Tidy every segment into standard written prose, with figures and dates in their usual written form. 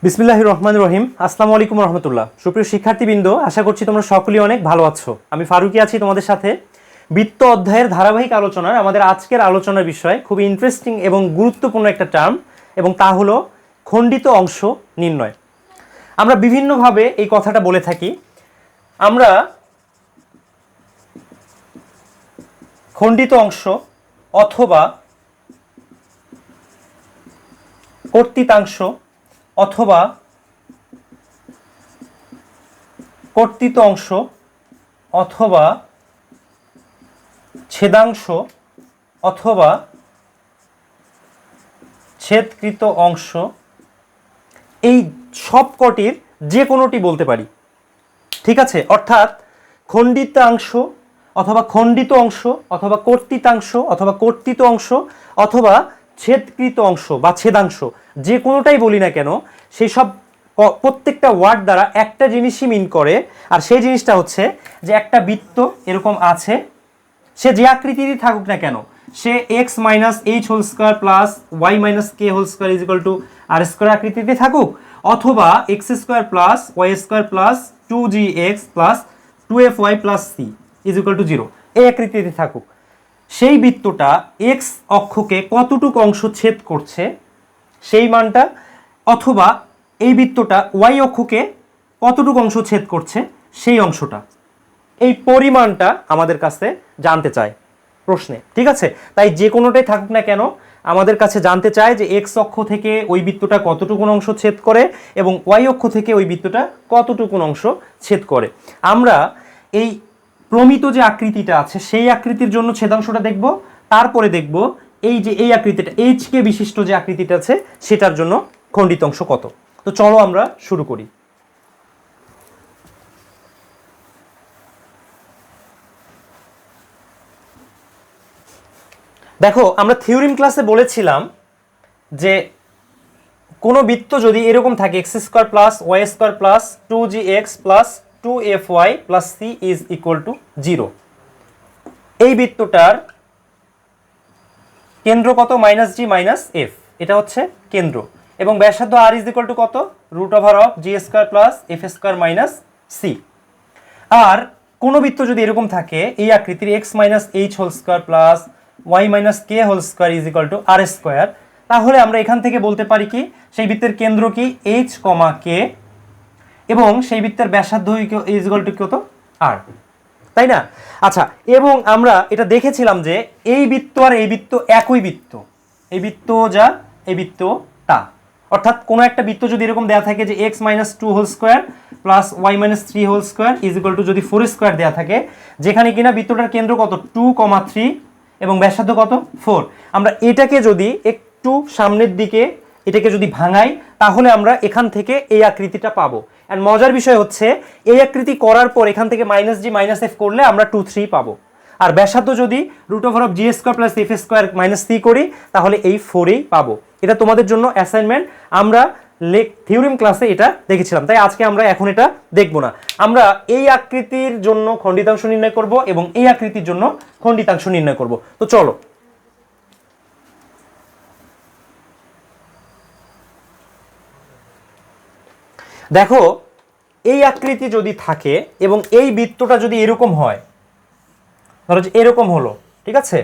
বিসমিল্লাহির রহমানির রহিম। আসসালামু আলাইকুম রহমতুল্লাহ। সুপ্রিয় শিক্ষার্থীবৃন্দ, আশা করছি তোমরা সকলেই অনেক ভালো আছো। আমি ফারুকি আছি তোমাদের সাথে। বৃত্ত অধ্যায়ের ধারাবাহিক আলোচনার আমাদের আজকের আলোচনার বিষয় খুবই ইন্টারেস্টিং এবং গুরুত্বপূর্ণ একটা টার্ম, এবং তা হলো খণ্ডিত অংশ নির্ণয়। আমরা বিভিন্নভাবে এই কথাটা বলে থাকি। আমরা খণ্ডিত অংশ অথবা কর্তৃতাংশ অথবা কর্তৃত অংশ অথবা ছেদাংশ অথবা ছেদকৃত অংশ, এই সবকটির যে কোনোটি বলতে পারি। ঠিক আছে, অর্থাৎ খণ্ডিতাংশ অথবা খণ্ডিত অংশ অথবা কর্তৃতাংশ অথবা কর্তৃত অংশ অথবা ছেদকৃত অংশ বা ছেদাংশ, যে কোনোটাই বলি না কেন, সেই সব প্রত্যেকটা ওয়ার্ড দ্বারা একটা জিনিসই মিন করে। আর সেই জিনিসটা হচ্ছে যে একটা বৃত্ত এরকম আছে, সে যে আকৃতিরই থাকুক না কেন, সে X minus H whole square plus Y minus K whole square is equal to R square আকৃতিতে থাকুক, অথবা X square plus Y square plus 2gx plus 2fy plus C is equal to 0 এই আকৃতিতে থাকুক, সেই বৃত্তটা এক্স অক্ষকে কতটুকু অংশ ছেদ করছে সেই মানটা, অথবা এই বৃত্তটা ওয়াই অক্ষকে কতটুকু অংশ ছেদ করছে সেই অংশটা, এই পরিমাণটা আমাদের কাছে জানতে চায় প্রশ্নে। ঠিক আছে, তাই যে কোনোটাই থাকুক না কেন আমাদের কাছে জানতে চায় যে এক্স অক্ষ থেকে ওই বৃত্তটা কতটুকু অংশ ছেদ করে এবং ওয়াই অক্ষ থেকে ওই বৃত্তটা কতটুকু অংশ ছেদ করে। আমরা এই প্রমিত যে আকৃতিটা আছে সেই আকৃতির জন্য ছেদাংশটা দেখব, তারপরে দেখব এই যে এই আকৃতিটা এইচ কে বিশিষ্ট যে আকৃতিটা আছে সেটার জন্য খণ্ডিত অংশ কত। তো চলো আমরা শুরু করি। দেখো, আমরা থিওরিম ক্লাসে বলেছিলাম যে কোনো বৃত্ত যদি এরকম থাকে X square plus Y square plus 2gx plus 2fy plus C is equal to 0, এই বৃত্তটার কেন্দ্র কত? মাইনাস জি মাইনাস এফ, এটা হচ্ছে কেন্দ্র, এবং ব্যাসার্ধ আর ইজ ইকুয়াল টু কত? Root over of G square plus F square minus C. আর কোনো বৃত্ত যদি এরকম থাকে এই আকৃতির X minus H whole square plus Y minus K whole square is equal to R square, তাহলে আমরা এখান থেকে বলতে পারি কি সেই বৃত্তের কেন্দ্র কি এইচ কমা কে, এবং সেই বৃত্তের ব্যাসার্ধ ইজ ইকুয়াল টু কত? আর, তাই না? আচ্ছা, এবং আমরা এটা দেখেছিলাম যে এই বৃত্ত আর এই বৃত্ত একই বৃত্ত, এই বৃত্ত যা এই বৃত্ত তা, অর্থাৎ কোনো একটা বৃত্ত যদি এরকম দেওয়া থাকে যে X minus 2 whole square plus Y minus 3 whole square is equal to যদি 4 স্কোয়ার দেওয়া থাকে, যেখানে কিনা বৃত্তটার কেন্দ্র কত 2,3 এবং ব্যাসার্ধ কত 4, আমরা এটাকে যদি একটু সামনের দিকে এটাকে যদি ভাঙাই তাহলে আমরা এখান থেকে এই আকৃতিটা পাবো। এন্ড মজার বিষয় হচ্ছে এই আকৃতি করার পর এখান থেকে মাইনাস জি মাইনাস এফ করলে আমরা 2,3 পাবো, আর ব্যাসার্ধ যদি root over of G square plus F square minus C করি তাহলে এই 4ই পাবো। এটা তোমাদের জন্য অ্যাসাইনমেন্ট, আমরা থিওরিম ক্লাসে এটা দেখেছিলাম, তাই আজকে আমরা এখন এটা দেখব না। আমরা এই আকৃতির জন্য খণ্ডিতাংশ নির্ণয় করব এবং এই আকৃতির জন্য খণ্ডিতাংশ নির্ণয় করব। তো চলো, দেখো এই আকৃতি যদি থাকে এবং এই বৃত্তটা যদি এরকম হয়, ধরো যে এরকম হলো, ঠিক আছে,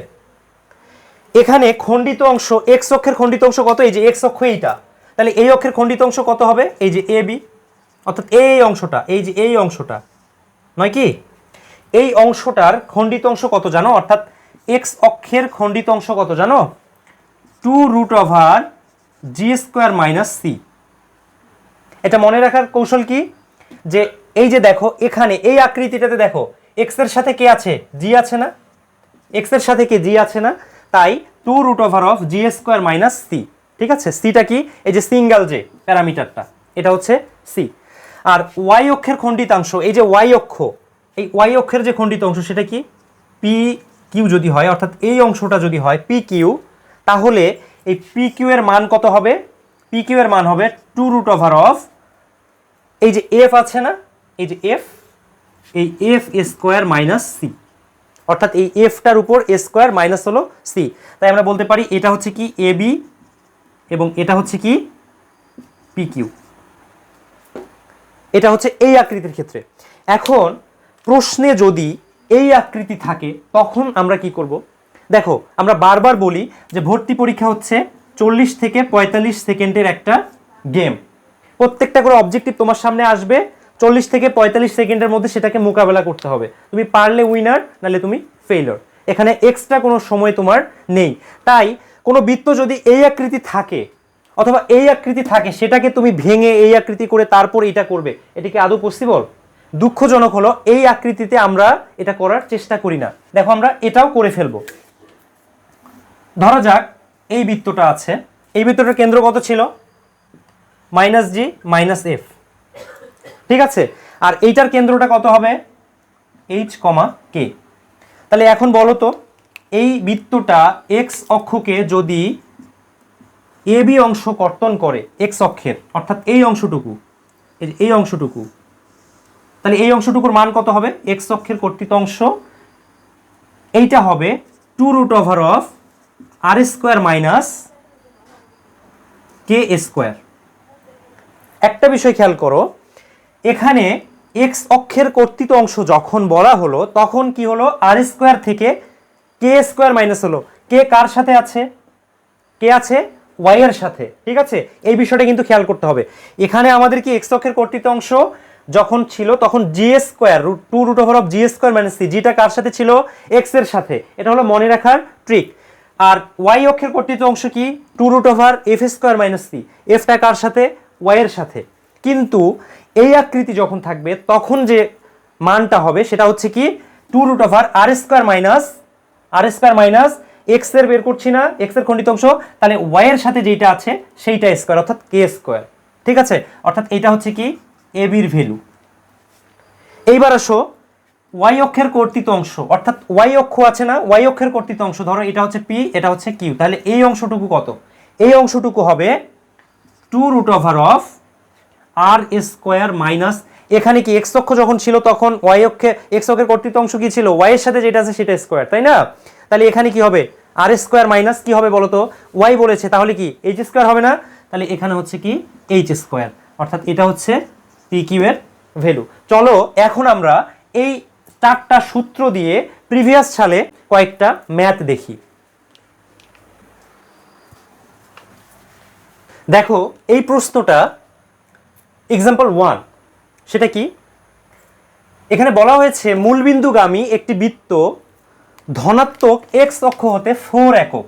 এখানে খণ্ডিত অংশ এক্স অক্ষের খণ্ডিত অংশ কত? এই যে এক্স অক্ষ এইটা, তাহলে এই অক্ষের খণ্ডিত অংশ কত হবে? এই যে এ বি, অর্থাৎ এই অংশটা, এই যে এই অংশটা নয় কি, এই অংশটার খণ্ডিত অংশ কত জানো? অর্থাৎ এক্স অক্ষের খণ্ডিত অংশ কত জানো? 2 রুট ওভার জি স্কোয়ার মাইনাস সি। এটা মনে রাখার কৌশল কি, যে এই যে দেখো এখানে এই আকৃতিটাতে দেখো এক্স এর সাথে কে আছে? জি আছে না? এক্স এর সাথে কে? জি আছে না? তাই 2 root over of G square minus C. ঠিক আছে, সিটা কি? এই যে সিঙ্গেল যে প্যারামিটারটা, এটা হচ্ছে সি। আর ওয়াই অক্ষের খণ্ডিতাংশ, এই যে ওয়াই অক্ষ, এই ওয়াই অক্ষের যে খণ্ডিত অংশ সেটা কি? পি কিউ যদি হয়, অর্থাৎ এই অংশটা যদি হয় পি কিউ, তাহলে এই পি কিউ এর মান কত হবে? পি কিউ এর মান হবে 2 রুট ওভার অফ এই যে এফ আছে না, এই যে এফ, এই এফ স্কোয়ার মাইনাস সি, অর্থাৎ এই এফটার উপর এ স্কোয়ার মাইনাস হলো সি। তাই আমরা বলতে পারি এটা হচ্ছে কি এ বি এবং এটা হচ্ছে কি পি কিউ। এটা হচ্ছে এই আকৃতির ক্ষেত্রে। এখন প্রশ্নে যদি এই আকৃতি থাকে তখন আমরা কি করব? দেখো আমরা বারবার বলি যে ভর্তি পরীক্ষা হচ্ছে 40 থেকে 45 সেকেন্ডের একটা গেম। প্রত্যেকটা করে অবজেক্টিভ তোমার সামনে আসবে, 40 থেকে 45 সেকেন্ডের মধ্যে সেটাকে মোকাবেলা করতে হবে। তুমি পারলে উইনার, নাহলে তুমি ফেইলার। এখানে এক্সট্রা কোনো সময় তোমার নেই। তাই কোনো বৃত্ত যদি এই আকৃতি থাকে অথবা এই আকৃতি থাকে, সেটাকে তুমি ভেঙে এই আকৃতি করে তারপর এটা করবে, এটা কি আদৌ পসিবল? দুঃখজনক হলো এই আকৃতিতে আমরা এটা করার চেষ্টা করি না। দেখো আমরা এটাও করে ফেলবো। ধরা যাক এই বৃত্তটা আছে, এই বৃত্তটার কেন্দ্র কত ছিল? -g -f, ঠিক আছে। আর এইটার কেন্দ্রটা কত হবে? h, k। তাহলে এখন বলো তো, এই বৃত্তটা x অক্ষকে যদি AB অংশ কর্তন করে x অক্ষের, অর্থাৎ এই অংশটুকু, এই অংশটুকু, তাহলে এই অংশটুকুর মান কত হবে? x অক্ষের কর্তৃত অংশ, এইটা হবে 2√r² - k²। একটা বিষয় খেয়াল করো, এখানে x অক্ষের কর্তৃত অংশ যখন বলা হলো তখন কি হলো? r² থেকে k² মাইনাস হলো। কে কার সাথে আছে? কে আছে y এর সাথে, ঠিক আছে। এই বিষয়টা কিন্তু খেয়াল করতে হবে। এখানে আমাদের কি x অক্ষের কর্তৃত অংশ যখন ছিল তখন g² 2√g² - c, যেটা কার সাথে ছিল? x এর সাথে। এটা হলো মনে রাখার ট্রিক। আর y অক্ষের কর্তৃত অংশ কি? 2√f² - c, এফটা কার সাথে? y এর সাথে। কিন্তু এই আকৃতি যখন থাকবে তখন যে মানটা হবে সেটা হচ্ছে কি? 2√r² - x এর বের করছি না, x এর খণ্ডিত অংশ, তাহলে y এর সাথে যেটা আছে সেইটা স্কয়ার, অর্থাৎ k², ঠিক আছে। অর্থাৎ এটা হচ্ছে কি? ab এর ভ্যালু। এইবার আসো y অক্ষের কর্তৃত অংশ, অর্থাৎ y অক্ষ আছে না, y অক্ষের কর্তৃত অংশ, ধরো এটা হচ্ছে p, এটা হচ্ছে q, তাহলে এই অংশটুকু কত? এই অংশটুকু হবে 2√r² - এখানে কি x অক্ষ যখন ছিল তখন y অক্ষে x অক্ষের কর্তৃত অংশ কি ছিল? y এর সাথে যেটা আছে সেটা স্কয়ার, তাই না? তাহলে এখানে কি হবে? r² মাইনাস কি হবে বলো তো? y বলেছে, তাহলে কি h² হবে না? তাহলে এখানে হচ্ছে কি? h², অর্থাৎ এটা হচ্ছে pq এর ভ্যালু। চলো এখন আমরা এই 4টা সূত্র দিয়ে প্রিভিয়াস সালে কয়েকটা ম্যাথ দেখি। দেখো এই প্রশ্নটা এক্সাম্পল 1, সেটা কি? এখানে বলা হয়েছে মূলবিন্দুগামী একটি বৃত্ত ধনাত্মক x অক্ষ হতে 4 একক,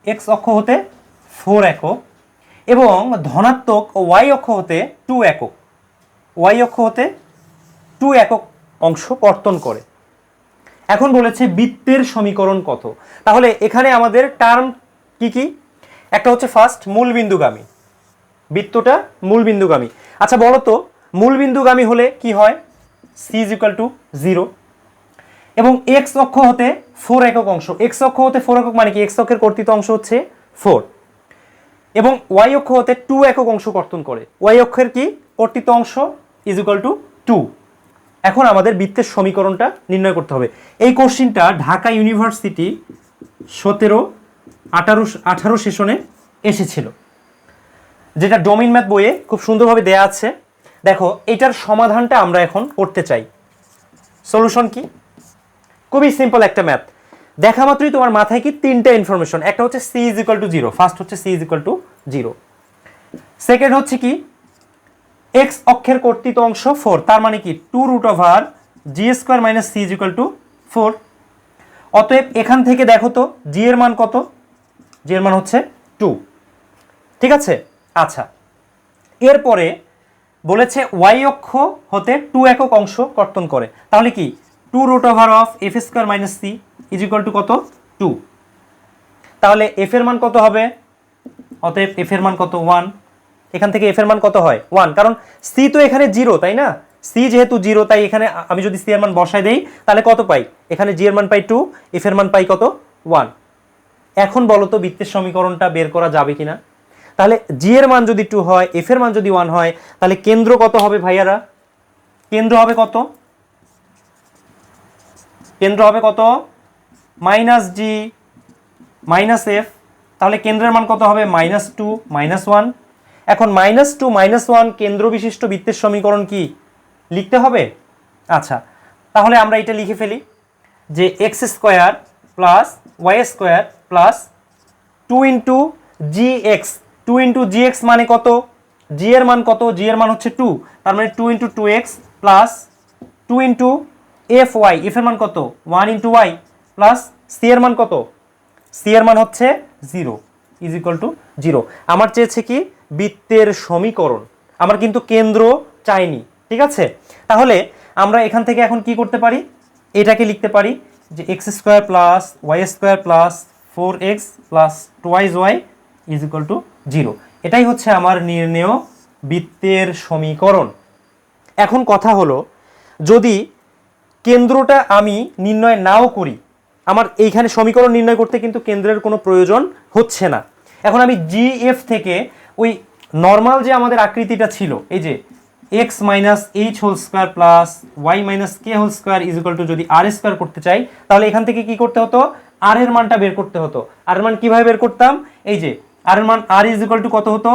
x অক্ষ হতে 4 একক এবং ধনাত্মক y অক্ষ হতে 2 একক, y অক্ষ হতে 2 একক অংশ কর্তন করে। এখন বলেছে বৃত্তের সমীকরণ কত? তাহলে এখানে আমাদের টার্ম কি কি? একটা হচ্ছে ফার্স্ট মূলবিন্দুগামী, বৃত্তটা মূলবিন্দুগামী। আচ্ছা বলো তো, মূলবিন্দুগামী হলে কি হয়? c = 0 এবং x অক্ষ হতে 4 একক অংশ, x অক্ষ হতে 4 একক মানে কি? x অক্ষের কর্তৃত অংশ হচ্ছে 4 এবং y অক্ষ হতে 2 একক অংশ কর্তন করে। y অক্ষের কি কর্তৃত অংশ? = 2। এখন আমাদের বৃত্তের সমীকরণটা নির্ণয় করতে হবে। এই কোশ্চিনটা ঢাকা ইউনিভার্সিটি 17-18 সেশনে এসেছিল, যেটা ডোমেইন ম্যাথ বইয়ে খুব সুন্দরভাবে দেয়া আছে। দেখো এটার সমাধানটা আমরা এখন করতে চাই। সলিউশন কি? খুবই সিম্পল একটা ম্যাথ। দেখা মাত্রই তোমার মাথায় কি 3টা ইনফরমেশন। একটা হচ্ছে c = 0, ফার্স্ট হচ্ছে c = 0। সেকেন্ড হচ্ছে কি? x অক্ষের কর্তৃত অংশ 4, তার মানে কি 2√g² - c = 4। অতএব এখান থেকে দেখো তো g এর মান কত? g এর মান হচ্ছে 2, ঠিক আছে। আচ্ছা এরপরে বলেছে y অক্ষ হতে 2 একক অংশ কর্তন করে, তাহলে কি 2√f² - c = কত? 2। তাহলে f এর মান কত হবে? অতএব f এর মান কত? 1। এখান থেকে f এর মান কত হয়? 1, কারণ c তো এখানে 0, তাই না? c যেহেতু 0, তাই এখানে আমি যদি c এর মান বসাই দেই তাহলে কত পাই? এখানে g এর মান পাই 2, f এর মান পাই কত? 1। এখন বলো তো বৃত্তের সমীকরণটা বের করা যাবে কিনা? তাহলে g এর মান যদি 2 হয়, f এর মান যদি 1 হয়, তাহলে কেন্দ্র কত হবে ভাইয়ারা? কেন্দ্র হবে কত? কেন্দ্র হবে কত? -g - f। তাহলে কেন্দ্রের মান কত হবে? -2 - 1। এখন -2 -1 কেন্দ্র বিশিষ্ট বৃত্তের সমীকরণ কি লিখতে হবে? আচ্ছা, তাহলে আমরা এটা লিখে ফেলি যে x² plus y² plus 2 into gx, 2 into gx মানে কত? g এর মান কত? g এর মান হচ্ছে 2, তার মানে 2 into 2x plus 2 into fy, f এর মান কত? 1 ইন্টু y প্লাস c এর মান কত? c এর মান হচ্ছে 0 ইজ ইকুয়াল টু 0। আমার চেয়েছে কি বৃত্তের সমীকরণ, আমার কিন্তু কেন্দ্র চাইনি, ঠিক আছে? তাহলে আমরা এখান থেকে এখন কি করতে পারি? এটাকে লিখতে পারি যে x² plus y² plus 4x plus 2y is equal to 0। এটাই হচ্ছে আমার নির্ণেয় বৃত্তের সমীকরণ। এখন কথা হলো, যদি কেন্দ্রটা আমি নির্ণয় নাও করি, আমার এইখানে সমীকরণ নির্ণয় করতে কিন্তু কেন্দ্রের কোনো প্রয়োজন হচ্ছে না। এখন আমি GF থেকে ওই নর্মাল যে আমাদের আকৃতিটা ছিল, এই যে x minus H whole square plus Y minus K whole square is equal to যদি আর স্কোয়ার করতে চাই, তাহলে এখান থেকে কি করতে হতো? আর এর মানটা বের করতে হতো। আর এর মান কিভাবে বের করতাম? এই যে আর এর মান আর ইজ ইকুয়াল টু কত হতো?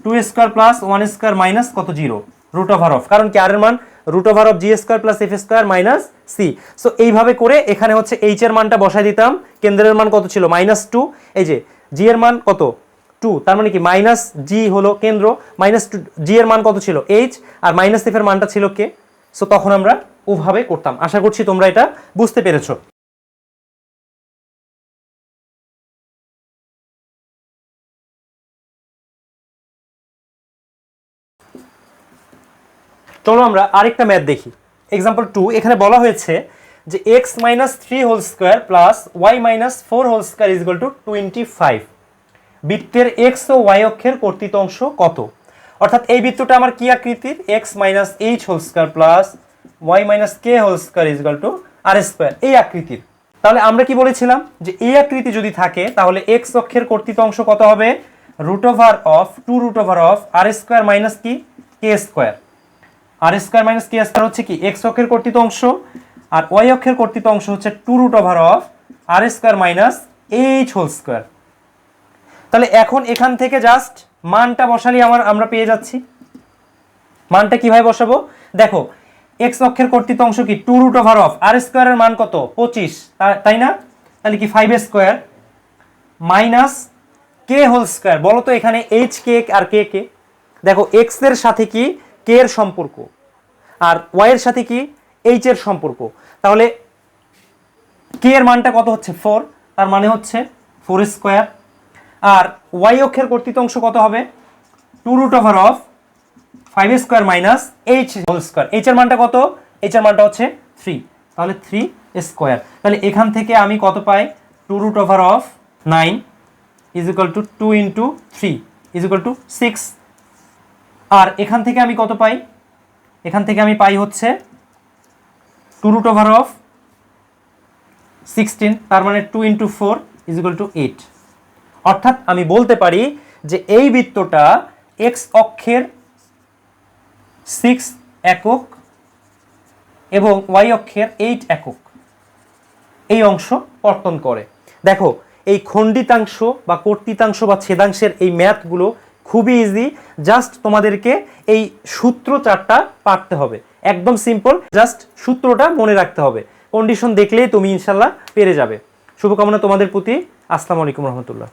2² প্লাস 1² মাইনাস কত? 0, রুট ওভার অফ, কারণ কি আর এর মান root over of g² plus f² minus c। So এইভাবে করে এখানে হচ্ছে এইচ এর মানটা বসাই দিতাম। কেন্দ্রের মান কত ছিল? -2। এই যে জি এর মান কত? 2, তার মানে কি মাইনাস জি হলো কেন্দ্র, -2 জি এর মান কত ছিল? এইচ, আর মাইনাস এফ এর মানটা ছিল কে। সো তখন আমরা ওভাবে করতাম। আশা করছি তোমরা এটা বুঝতে পেরেছো। চলো আমরা আরেকটা ম্যাথ দেখি। এক্সাম্পল 2, এখানে বলা হয়েছে যে x minus 3 whole square plus Y minus 4 whole square is equal to 25। বৃত্তের x ও y অক্ষের কর্তৃত অংশ কত? অর্থাৎ এই বৃত্তটা আমার কি আকৃতির? x minus H whole square plus Y minus K whole square is equal to R square, এই আকৃতির। তাহলে আমরা কি বলেছিলাম যে এই আকৃতি যদি থাকে তাহলে x অক্ষের কর্তৃত অংশ কত হবে? Root over of 2 root over of R square minus কি K square. R square minus K square হচ্ছে কি এক্স অক্ষের কর্তৃত অংশ, আর ওয়াই অক্ষের কর্তৃত অংশ হচ্ছে 2 root over of R square minus H whole square. তাহলে এখন এখান থেকে জাস্ট মানটা বসালেই আমরা পেয়ে যাচ্ছি। মানটা কিভাবে বসাবো? দেখো, এক্স অক্ষের কর্তৃত অংশ কি 2 রুট ওভার অফ আর স্কোয়ারের মান কত? 25, তাই না? তাহলে কি 5 square minus K whole square. বলো তো এখানে এইচ কে আর কে কে? দেখো এক্স এর সাথে কি কে এর সম্পর্ক, আর ওয়াই এর সাথে কি এইচ এর সম্পর্ক। তাহলে কে এর মানটা কত হচ্ছে? 4, তার মানে হচ্ছে 4 স্কোয়ার। আর ওয়াই অক্ষের কর্তৃত অংশ কত হবে? 2 root over of 5 square minus H whole square. H এর মানটা কত? এইচ এর মানটা হচ্ছে 3, তাহলে 3 স্কোয়ার। তাহলে এখান থেকে আমি কত পাই? 2 root over of 9 is equal to 2 into 3 is equal to 6। আর এখান থেকে আমি কত পাই? এখান থেকে আমি পাই হচ্ছে 2 রুট ওভার অফ 16, তার মানে 2 ইন্টু 4 ইজ ইকুয়াল টু 8। অর্থাৎ আমি বলতে পারি যে এই বৃত্তটা এক্স অক্ষের 6 একক এবং ওয়াই অক্ষের 8 একক এই অংশ কর্তন করে। দেখো, এই খণ্ডিতাংশ বা কর্তৃতাংশ বা ছেদাংশের এই ম্যাথগুলো খুবই ইজি। জাস্ট তোমাদেরকে এই সূত্র চারটা পারতে হবে, একদম সিম্পল। জাস্ট সূত্রটা মনে রাখতে হবে, কন্ডিশন দেখলেই তুমি ইনশাল্লাহ পেরে যাবে। শুভকামনা তোমাদের প্রতি। আসসালামু আলাইকুম রহমতুল্লাহ।